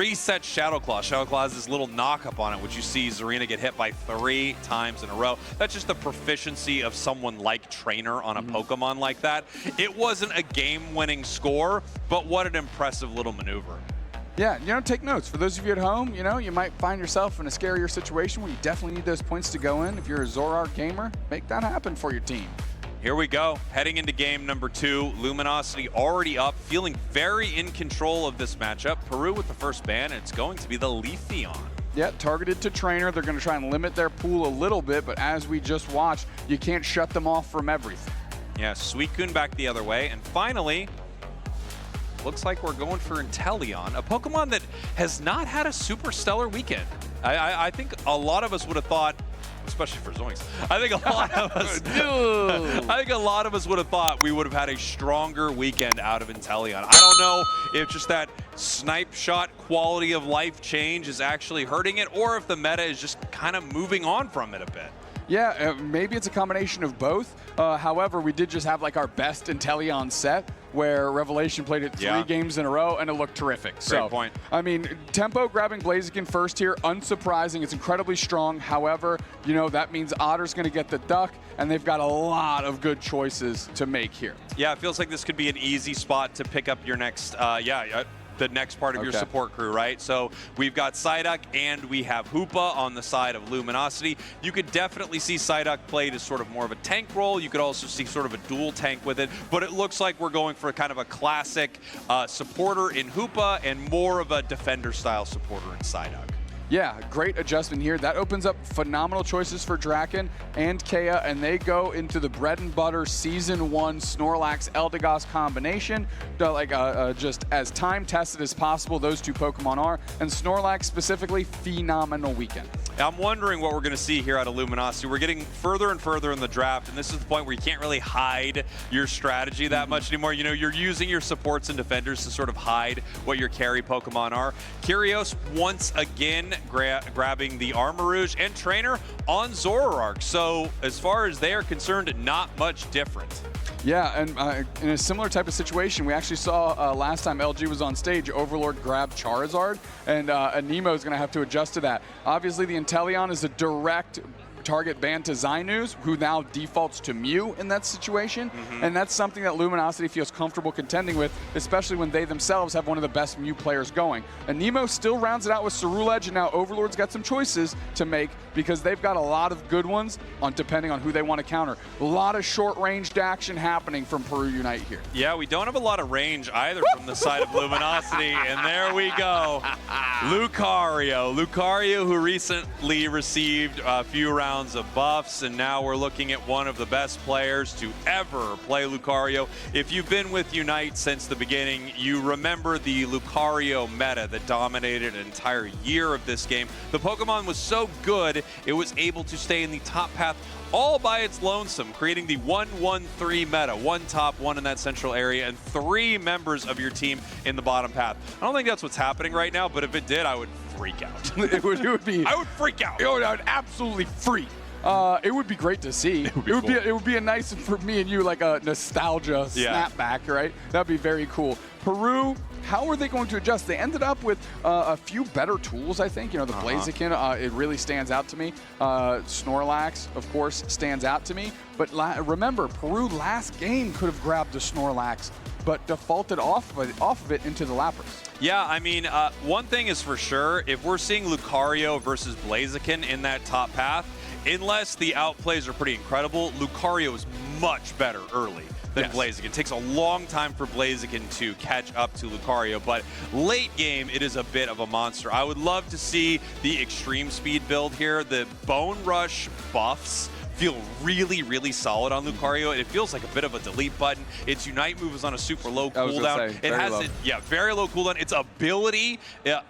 Reset Shadow Claw. Shadow Claw has this little knock-up on it, which you see Zarina get hit by 3 times in a row. That's just the proficiency of someone like Trainer on a Pokemon like that. It wasn't a game-winning score, but what an impressive little maneuver. Yeah, take notes. For those of you at home, you might find yourself in a scarier situation where you definitely need those points to go in. If you're a Zoroark gamer, make that happen for your team. Here we go, heading into game number 2. Luminosity already up, feeling very in control of this matchup. Peru with the first ban, and it's going to be the Leafeon. Yeah, targeted to Trainer. They're going to try and limit their pool a little bit, but as we just watched, you can't shut them off from everything. Yeah, Suicune back the other way, and finally, looks like we're going for Inteleon, a Pokemon that has not had a super stellar weekend. I think a lot of us would have thought, especially for Zoinks, I think a lot of us would have thought we would have had a stronger weekend out of Inteleon. I don't know if just that snipe shot quality of life change is actually hurting it, or if the meta is just kind of moving on from it a bit. Yeah, maybe it's a combination of both. However, we did just have like our best Inteleon set where Revelation played it 3 games in a row and it looked terrific. Great point. I mean, tempo grabbing Blaziken first here, unsurprising. It's incredibly strong. However, that means Otter's going to get the duck, and they've got a lot of good choices to make here. Yeah, it feels like this could be an easy spot to pick up your next, the next part of your support crew, right? So we've got Psyduck and we have Hoopa on the side of Luminosity. You could definitely see Psyduck played as sort of more of a tank role. You could also see sort of a dual tank with it, but it looks like we're going for kind of a classic supporter in Hoopa and more of a defender style supporter in Psyduck. Yeah, great adjustment here. That opens up phenomenal choices for Draken and Kea, and they go into the bread and butter Season 1 Snorlax Eldegoss combination. Just as time tested as possible, those 2 Pokemon are, and Snorlax specifically, phenomenal weekend. I'm wondering what we're going to see here out of Luminosity. We're getting further and further in the draft, and this is the point where you can't really hide your strategy that much anymore. You're using your supports and defenders to sort of hide what your carry Pokemon are. Kyrios once again grabbing the Armarouge, and Trainer on Zoroark. So as far as they are concerned, not much different. Yeah, and in a similar type of situation, we actually saw last time LG was on stage, Overlord grabbed Charizard, and Nemo is going to have to adjust to that. Obviously, the Inteleon is a direct target ban to Zainus, who now defaults to Mew in that situation, and that's something that Luminosity feels comfortable contending with, especially when they themselves have one of the best Mew players going. And Nemo still rounds it out with Ceruledge, and now Overlord's got some choices to make because they've got a lot of good ones depending on who they want to counter. A lot of short-ranged action happening from Peru Unite here. Yeah, we don't have a lot of range either from the side of Luminosity, and there we go. Lucario. Lucario, who recently received a few rounds of buffs, and now we're looking at one of the best players to ever play Lucario. If you've been with Unite since the beginning, you remember the Lucario meta that dominated an entire year of this game. The Pokemon was so good, it was able to stay in the top path all by its lonesome, creating the 1-1-3 meta. 1 top, 1 in that central area, and 3 members of your team in the bottom path. I don't think that's what's happening right now, but if it did, I would freak out. it would be. I would freak out. I would absolutely freak. It would be great to see. It would be a nice, for me and you, like a nostalgia snapback, right? That'd be very cool. Peru, how are they going to adjust? They ended up with a few better tools, I think. The Blaziken, it really stands out to me. Snorlax, of course, stands out to me. But remember, Peru last game could have grabbed the Snorlax, but defaulted off of it into the Lapras. Yeah, I mean, one thing is for sure, if we're seeing Lucario versus Blaziken in that top path, unless the outplays are pretty incredible, Lucario is much better early than Blaziken. It takes a long time for Blaziken to catch up to Lucario, but late game, it is a bit of a monster. I would love to see the extreme speed build here. The Bone Rush buffs feel really, really solid on Lucario. It feels like a bit of a delete button. Its Unite move is on a super low cooldown. It has very low cooldown. Its ability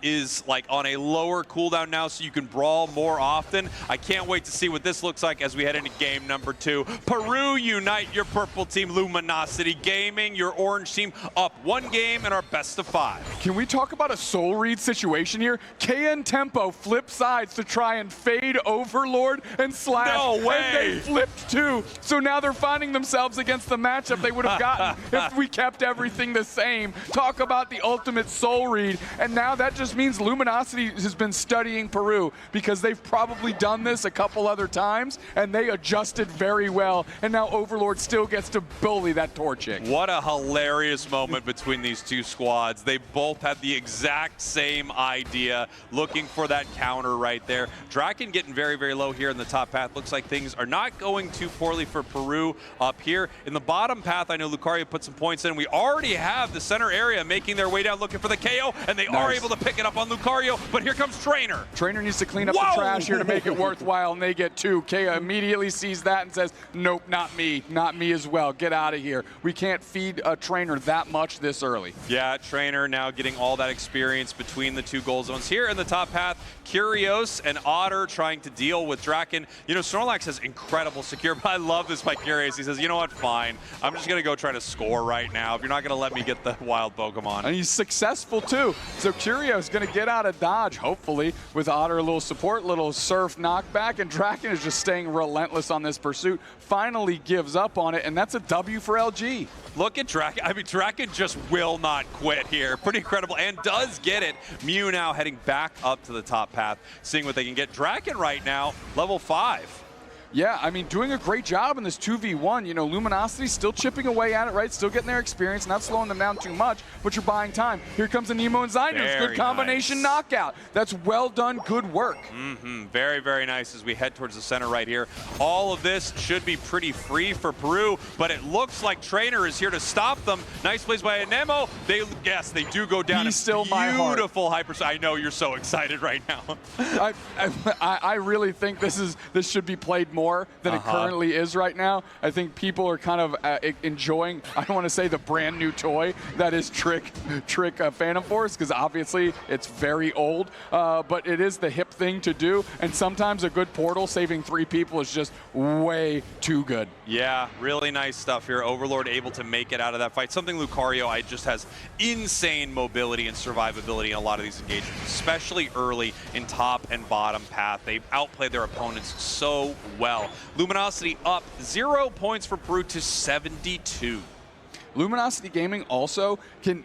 is like on a lower cooldown now, so you can brawl more often. I can't wait to see what this looks like as we head into game number 2. Peru Unite, your purple team, Luminosity Gaming, your orange team, up 1 game in our best of 5. Can we talk about a soul read situation here? KN Tempo flip sides to try and fade Overlord and Slash. No way! They flipped too. So now they're finding themselves against the matchup they would have gotten if we kept everything the same. Talk about the ultimate soul read. And now that just means Luminosity has been studying Peru because they've probably done this a couple other times and they adjusted very well. And now Overlord still gets to bully that Torchic. What a hilarious moment between these two squads. They both had the exact same idea, looking for that counter right there. Draken getting very, very low here in the top path. Looks like things are not going too poorly for Peru up here. In the bottom path, I know Lucario put some points in. We already have the center area making their way down looking for the KO, and they are able to pick it up on Lucario, but here comes Trainer. Trainer needs to clean up the trash here to make it worthwhile, and they get 2. KO immediately sees that and says, nope, not me as well. Get out of here. We can't feed a Trainer that much this early. Yeah, Trainer now getting all that experience between the two goal zones. Here in the top path, Curios and Otter trying to deal with Draken. You know, Snorlax has incredible secure, but I love this by Curios. He says, you know what, fine. I'm just going to go try to score right now if you're not going to let me get the wild Pokemon. And he's successful too. So Curios is going to get out of dodge, hopefully, with Otter a little support, little surf knockback, and Draken is just staying relentless on this pursuit. Finally gives up on it, and that's a W for LG. Look at Draken. I mean, Draken just will not quit here. Pretty incredible, and does get it. Mew now heading back up to the top path, seeing what they can get. Draken right now, level 5. Yeah, I mean, doing a great job in this 2v1. You know, Luminosity still chipping away at it, right? Still getting their experience, not slowing them down too much, but you're buying time. Here comes a Nemo and Zinus. Good combination knockout. That's well done, good work. Very, very nice as we head towards the center right here. All of this should be pretty free for Peru, but it looks like Trainer is here to stop them. Nice plays by Anemo. Yes, they do go down. He's still my heart. Beautiful hyper. I know you're so excited right now. I really think this should be played more than it currently is right now. I think people are kind of enjoying, I don't want to say the brand new toy that is Trick Phantom Force, because obviously it's very old, but it is the hip thing to do, and sometimes a good portal saving 3 people is just way too good. Yeah, really nice stuff here. Overlord able to make it out of that fight. Something Lucario just has insane mobility and survivability in a lot of these engagements, especially early in top and bottom path. They've outplayed their opponents so well. Luminosity up 0 points for Peru to 72. Luminosity Gaming also can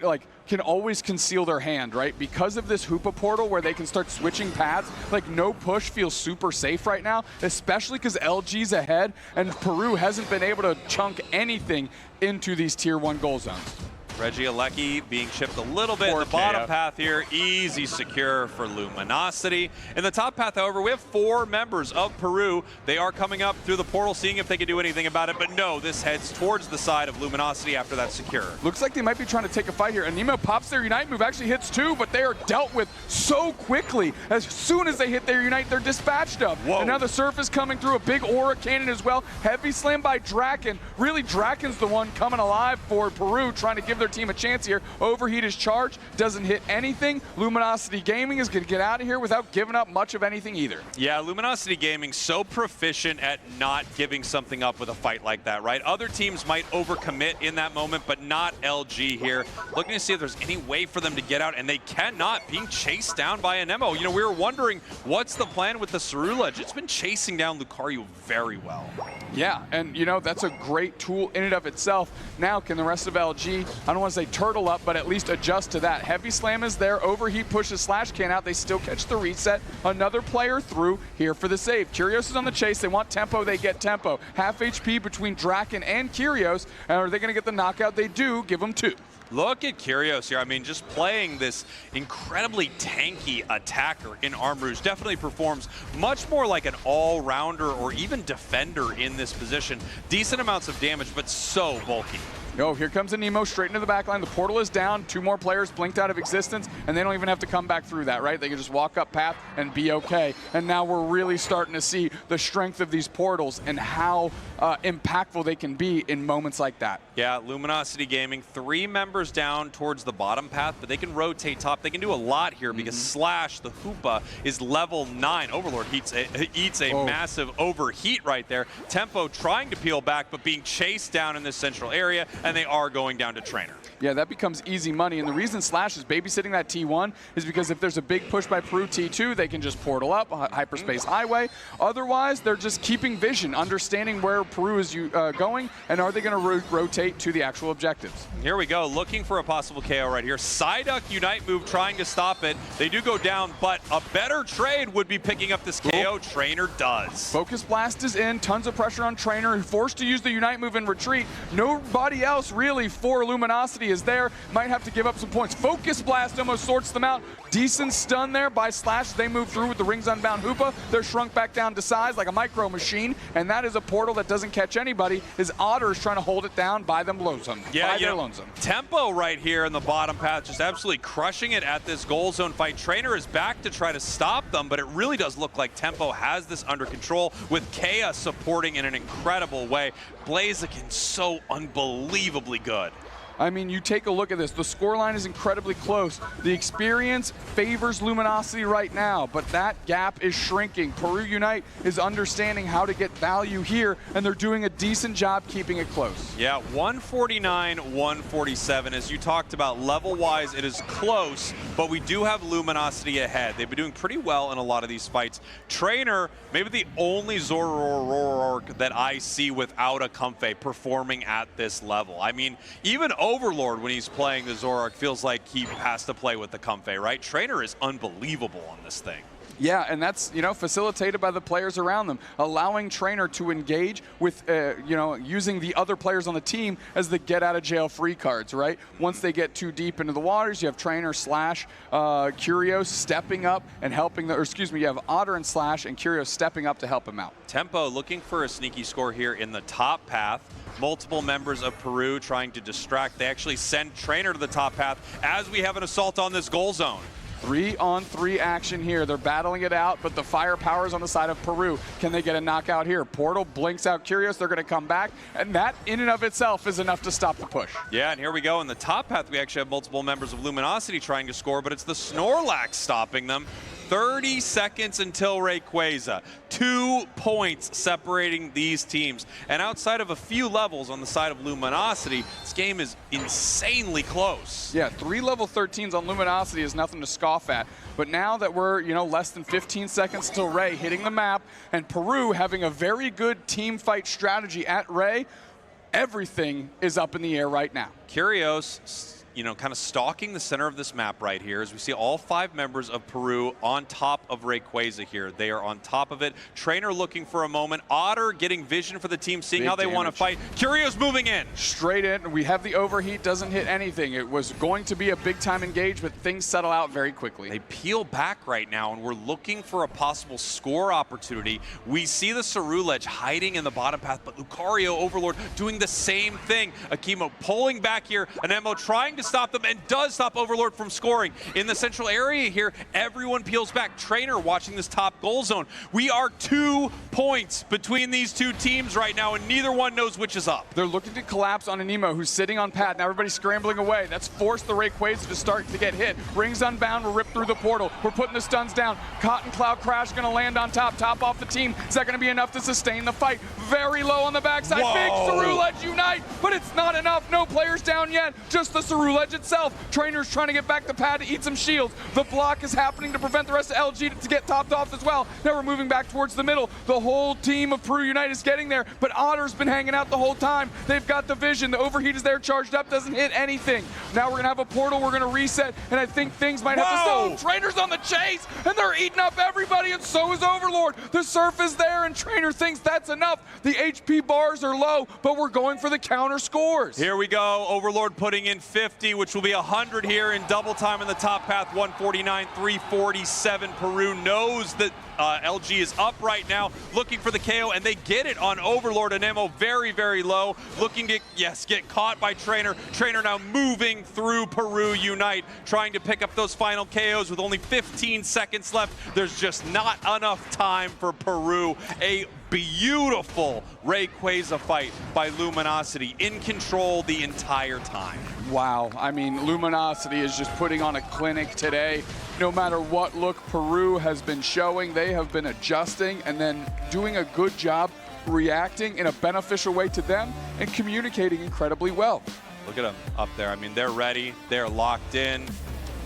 always conceal their hand, right? Because of this Hoopa portal where they can start switching paths, like no push feels super safe right now, especially because LG's ahead and Peru hasn't been able to chunk anything into these tier 1 goal zones. Regieleki being chipped a little bit in the bottom path here. Easy secure for Luminosity. In the top path, however, we have 4 members of Peru. They are coming up through the portal, seeing if they can do anything about it. But no, this heads towards the side of Luminosity after that secure. Looks like they might be trying to take a fight here. Anemo pops their Unite move, actually hits 2, but they are dealt with so quickly. As soon as they hit their Unite, they're dispatched of. Whoa. And now the surf is coming through, a big Aura Cannon as well. Heavy slam by Draken. Really, Draken's the one coming alive for Peru, trying to give their team a chance here. Overheat is charged, doesn't hit anything. Luminosity Gaming is going to get out of here without giving up much of anything either. Yeah, Luminosity Gaming so proficient at not giving something up with a fight like that, right? Other teams might overcommit in that moment, but not LG here. Looking to see if there's any way for them to get out, and they cannot, being chased down by Anemo. You know, we were wondering, what's the plan with the Ceruledge? It's been chasing down Lucario very well. Yeah, and you know, that's a great tool in and of itself. Now, can the rest of LG, I don't want to say turtle up, but at least adjust to that. Heavy slam is there, overheat pushes Slash Can out, they still catch the reset. Another player through here for the save. Curios is on the chase, they want tempo, they get tempo. Half HP between Draken and Curios, and are they going to get the knockout? They do, give them 2. Look at Curios here. I mean, just playing this incredibly tanky attacker in Armrouge definitely performs much more like an all-rounder or even defender in this position. Decent amounts of damage, but so bulky. Oh, here comes a Nemo straight into the back line. The portal is down. 2 more players blinked out of existence, and they don't even have to come back through that, right? They can just walk up path and be okay. And now we're really starting to see the strength of these portals and how impactful they can be in moments like that. Yeah, Luminosity Gaming, 3 members down towards the bottom path, but they can rotate top. They can do a lot here because Slash, the Hoopa, is level 9. Overlord eats a massive overheat right there. Tempo trying to peel back, but being chased down in this central area. and they are going down to Trainer. Yeah, that becomes easy money. And the reason Slash is babysitting that T1 is because if there's a big push by Peru T2, they can just portal up, hyperspace highway. Otherwise, they're just keeping vision, understanding where Peru is going, and are they going to rotate to the actual objectives. Here we go, looking for a possible KO right here. Psyduck Unite move, trying to stop it. They do go down, but a better trade would be picking up this KO. Trainer does. Focus Blast is in, tons of pressure on Trainer, forced to use the Unite move and retreat. Nobody else really for Luminosity is there. Might have to give up some points. Focus Blast almost sorts them out. Decent stun there by Slash. They move through with the Rings Unbound Hoopa. They're shrunk back down to size like a micro machine, and that is a portal that doesn't catch anybody. His Otter is trying to hold it down by them lonesome. Yeah, they're lonesome. Tempo right here in the bottom path, just absolutely crushing it at this goal zone fight. Trainer is back to try to stop them, but it really does look like Tempo has this under control, with Kea supporting in an incredible way. Blaziken so unbelievably good. I mean, you take a look at this. The scoreline is incredibly close. The experience favors Luminosity right now, but that gap is shrinking. Peru Unite is understanding how to get value here, and they're doing a decent job keeping it close. Yeah, 149, 147. As you talked about, level-wise, it is close, but we do have Luminosity ahead. They've been doing pretty well in a lot of these fights. Trainer, maybe the only Zoroark that I see without a Comfey performing at this level. I mean, even Overlord, when he's playing the Zoroark, feels like he has to play with the Comfey, right? Trainer is unbelievable on this thing. Yeah, and that's, facilitated by the players around them, allowing Trainer to engage with, using the other players on the team as the get-out-of-jail-free cards, right? Once they get too deep into the waters, you have Trainer, Slash, Curios stepping up and helping, you have Otter and Slash and Curios stepping up to help him out. Tempo looking for a sneaky score here in the top path. Multiple members of Peru trying to distract. They actually send Trainer to the top path as we have an assault on this goal zone. 3-on-3 action here. They're battling it out, but the firepower is on the side of Peru. Can they get a knockout here? Portal blinks out Curious. They're going to come back, and that in and of itself is enough to stop the push. Yeah, and here we go. In the top path, we actually have multiple members of Luminosity trying to score, but it's the Snorlax stopping them. 30 seconds until Rayquaza. 2 points separating these teams. And outside of a few levels on the side of Luminosity, this game is insanely close. Yeah, 3 level 13s on Luminosity is nothing to scoff at. But now that we're, less than 15 seconds till Ray hitting the map, and Peru having a very good team fight strategy at Ray, everything is up in the air right now. Curios, kind of stalking the center of this map right here as we see all 5 members of Peru on top of Rayquaza here. They are on top of it. Trainer looking for a moment. Otter getting vision for the team, seeing Big how they want to fight. Curios moving in. Straight in. We have the overheat, doesn't hit anything. It was going to be a big time engage, but things settle out very quickly. They peel back right now, and we're looking for a possible score opportunity. We see the Ceruledge hiding in the bottom path, but Lucario Overlord doing the same thing. Akimo pulling back here. Anemo trying to stop them and does stop Overlord from scoring. In the central area here, everyone peels back. Trainer watching this top goal zone. We are 2 points between these two teams right now, and neither one knows which is up. They're looking to collapse on Anemo, who's sitting on pad. Now everybody's scrambling away. That's forced the Rayquaza to start to get hit. Rings Unbound will rip through the portal. We're putting the stuns down. Cotton Cloud Crash going to land on top off the team. Is that going to be enough to sustain the fight? Very low on the backside. Whoa. Big Ceruledge Unite, but it's not enough. No players down yet. Just the Ceruledge itself. Trainer's trying to get back to pad to eat some shields. The block is happening to prevent the rest of LG to get topped off as well. Now we're moving back towards the middle. The whole team of Peru Unite is getting there, but Otter's been hanging out the whole time. They've got the vision. The overheat is there, charged up, doesn't hit anything. Now we're going to have a portal. We're going to reset, and I think things might have to stop. Trainer's on the chase, and they're eating up everybody, and so is Overlord. The surf is there, and Trainer thinks that's enough. The HP bars are low, but we're going for the counter scores. Here we go. Overlord putting in 50, which will be 100 here in double time in the top path. 149, 347. Peru knows that LG is up right now, looking for the KO, and they get it on Overlord. Anemo very, very low, looking to, get caught by Trainer. Trainer now moving through Peru Unite, trying to pick up those final KOs with only 15 seconds left. There's just not enough time for Peru. A beautiful Rayquaza fight by Luminosity, in control the entire time. Wow, I mean, Luminosity is just putting on a clinic today. No matter what look Peru has been showing, they have been adjusting and then doing a good job reacting in a beneficial way to them and communicating incredibly well. Look at him up there. I mean, they're ready. They're locked in.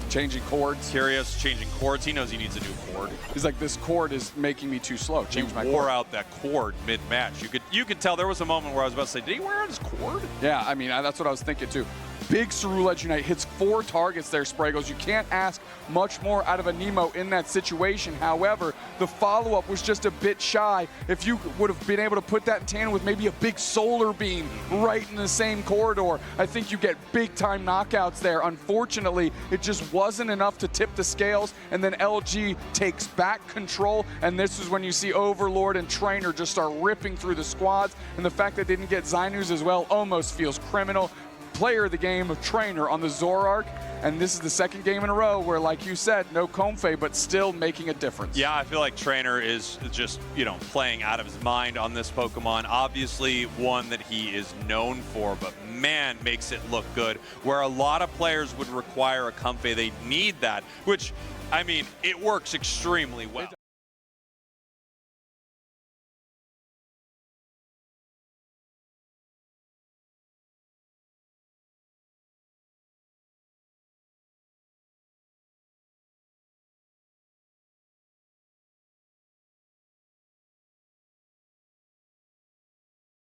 Changing chords. Curious, changing chords. He knows he needs a new chord. He's like, this chord is making me too slow. Change my wore chord. out that chord mid-match. You could tell there was a moment where I was about to say, did he wear out his chord? Yeah, I mean, that's what I was thinking too. Big Cerulege Unite hits 4 targets there, Spragos. You can't ask much more out of a Nemo in that situation. However, the follow-up was just a bit shy. If you would have been able to put that in tandem with maybe a big solar beam right in the same corridor, I think you get big-time knockouts there. Unfortunately, it just wasn't enough to tip the scales, and then LG takes back control, and this is when you see Overlord and Trainer just start ripping through the squads, and the fact that they didn't get Zynus as well almost feels criminal. Player of the game of Trainer on the Zorark, and this is the second game in a row where, like you said, no Comfey, but still making a difference. Yeah, I feel like Trainer is just, playing out of his mind on this Pokemon. Obviously one that he is known for, but man, makes it look good. Where a lot of players would require a Comfey, they need that, which, I mean, it works extremely well.